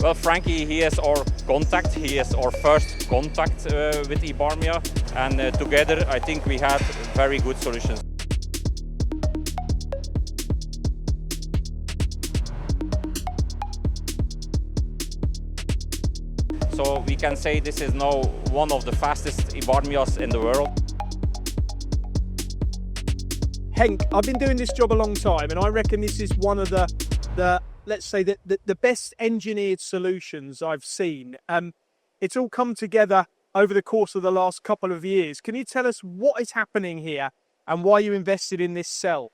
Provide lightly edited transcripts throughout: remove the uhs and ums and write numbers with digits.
Well, Frankie, he is our contact. He is our first contact with Ibarmia, and together I think we had very good solutions. So we can say this is now one of the fastest Ibarmias in the world. Henk, I've been doing this job a long time, and I reckon this is one of the let's say the best engineered solutions I've seen. It's all come together over the course of the last couple of years. Can you tell us what is happening here and why you invested in this cell?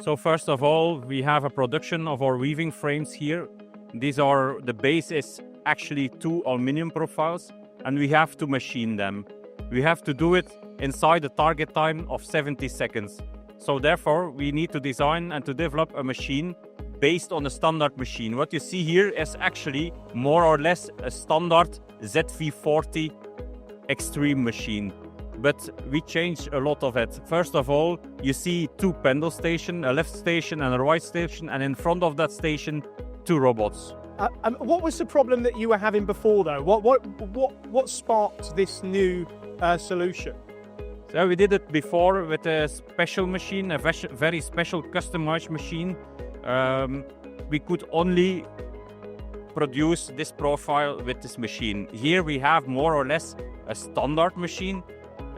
So first of all, we have a production of our weaving frames here. The base is actually 2 aluminum profiles, and we have to machine them. We have to do it inside a target time of 70 seconds. So therefore, we need to design and to develop a machine based on a standard machine. What you see here is actually more or less a standard ZV40 extreme machine. But we changed a lot of it. First of all, you see 2 pendle stations, a left station and a right station, and in front of that station, 2 robots. What was the problem that you were having before, though? What sparked this new solution? So we did it before with a special machine, a very special customized machine. We could only produce this profile with this machine. Here we have more or less a standard machine.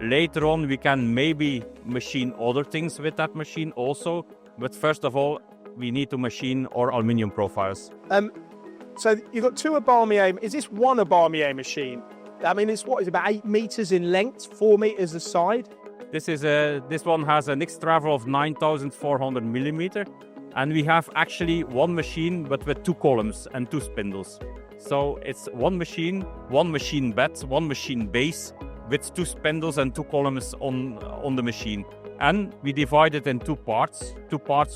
Later on we can maybe machine other things with that machine also. But first of all, we need to machine our aluminium profiles. So you've got 2 Ibarmia. Is this one Ibarmia machine? I mean, it's about 8 meters in length, 4 meters a side. This one has an X travel of 9,400 millimeter, and we have actually one machine, but with 2 columns and 2 spindles. So it's one machine bed, one machine base with 2 spindles and 2 columns on the machine. And we divide it in 2 parts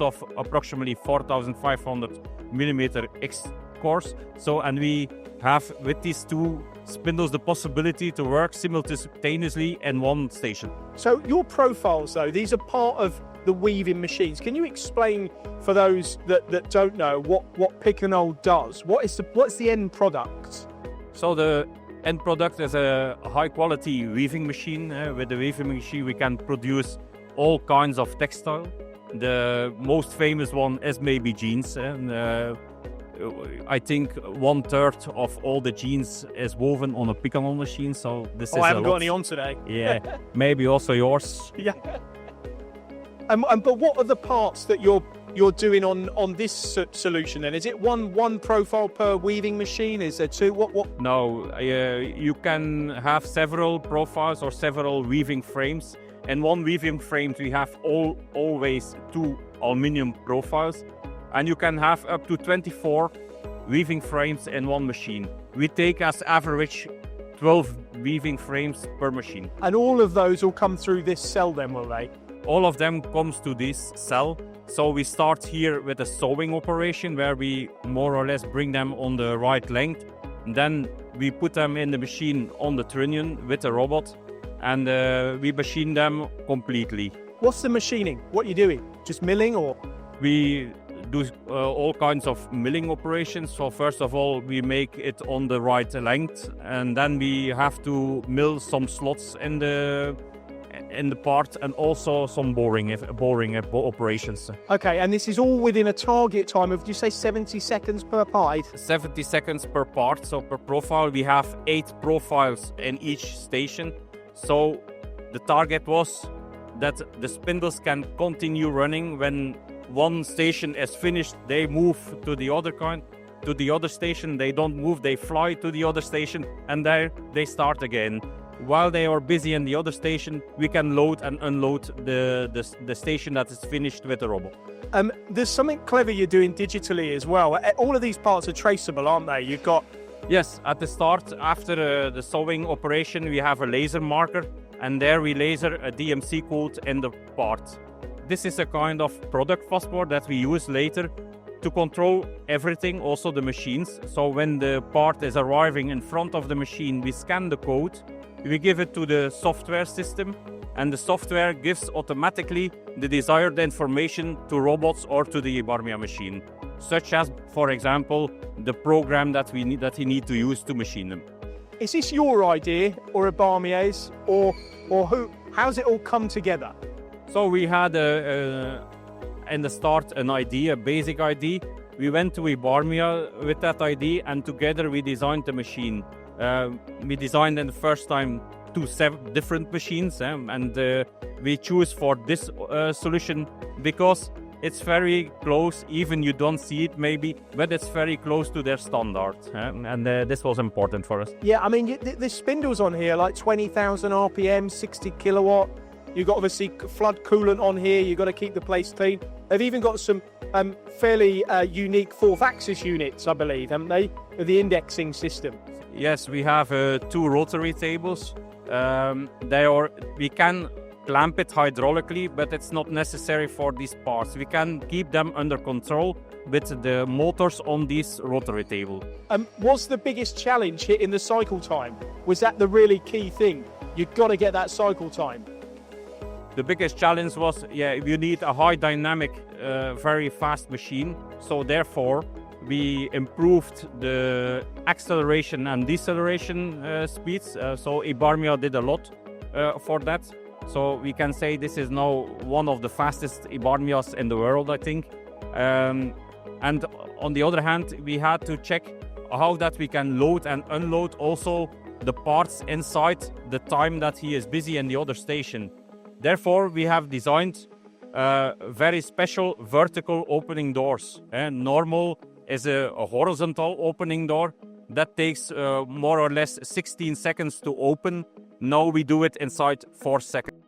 of approximately 4,500 millimeter X course. So, and we have with these 2 spindles the possibility to work simultaneously in one station. So your profiles, though, these are part of the weaving machines. Can you explain for those that don't know what Picanol does? What's the end product? So the end product is a high quality weaving machine. With the weaving machine we can produce all kinds of textile. The most famous one is maybe jeans. I think 1/3 of all the jeans is woven on a Picanol machine. So this is I haven't got any on today. Yeah, maybe also yours. Yeah. But what are the parts that you're doing on this solution then? Is it one profile per weaving machine? Is there 2? What? No, you can have several profiles or several weaving frames. In one weaving frame we have always 2 aluminum profiles, and you can have up to 24 weaving frames in one machine. We take as average 12 weaving frames per machine. And all of those will come through this cell then, will they? All of them comes to this cell. So we start here with a sewing operation where we more or less bring them on the right length. And then we put them in the machine on the trunnion with a robot, and we machine them completely. What's the machining? What are you doing? Just milling, or? We do all kinds of milling operations. So first of all, we make it on the right length, and then we have to mill some slots in the part, and also some boring operations. Okay, and this is all within a target time of, did you say 70 seconds per part? 70 seconds per part. So per profile we have 8 profiles in each station. So the target was that the spindles can continue running. When one station is finished, they move to the other station. They don't move, they fly to the other station, and there they start again. While they are busy in the other station, we can load and unload the station that is finished with the robot. There's something clever you're doing digitally as well. All of these parts are traceable, aren't they? You've got... Yes, at the start, after the sewing operation, we have a laser marker, and there we laser a DMC code in the part. This is a kind of product passport that we use later to control everything, also the machines. So when the part is arriving in front of the machine, we scan the code, we give it to the software system, and the software gives automatically the desired information to robots or to the Ibarmia machine. such as, for example, the program that he need to use to machine them. Is this your idea or a Ibarmier's, or who? How's it all come together? So we had in the start an idea, a basic idea. We went to Ibarmia with that idea, and together we designed the machine. We designed in the first time 2 different machines, and we choose for this solution because it's very close. Even you don't see it maybe, but it's very close to their standard, and this was important for us. Yeah, I mean, the spindles on here, like 20,000 RPM, 60 kilowatt. You've got obviously flood coolant on here. You've got to keep the place clean. They've even got some fairly unique 4th axis units, I believe, haven't they? With the indexing system. Yes, we have 2 rotary tables. We can clamp it hydraulically, but it's not necessary for these parts. We can keep them under control with the motors on this rotary table. What's the biggest challenge hitting the cycle time? Was that the really key thing? You've got to get that cycle time. The biggest challenge was, you need a high dynamic, very fast machine. So therefore, we improved the acceleration and deceleration speeds. So Ibarmia did a lot for that. So we can say this is now one of the fastest Ibarmias in the world, I think. And on the other hand, we had to check how that we can load and unload also the parts inside the time that he is busy in the other station. Therefore, we have designed very special vertical opening doors. Normal is a horizontal opening door that takes more or less 16 seconds to open. Now we do it inside 4 seconds.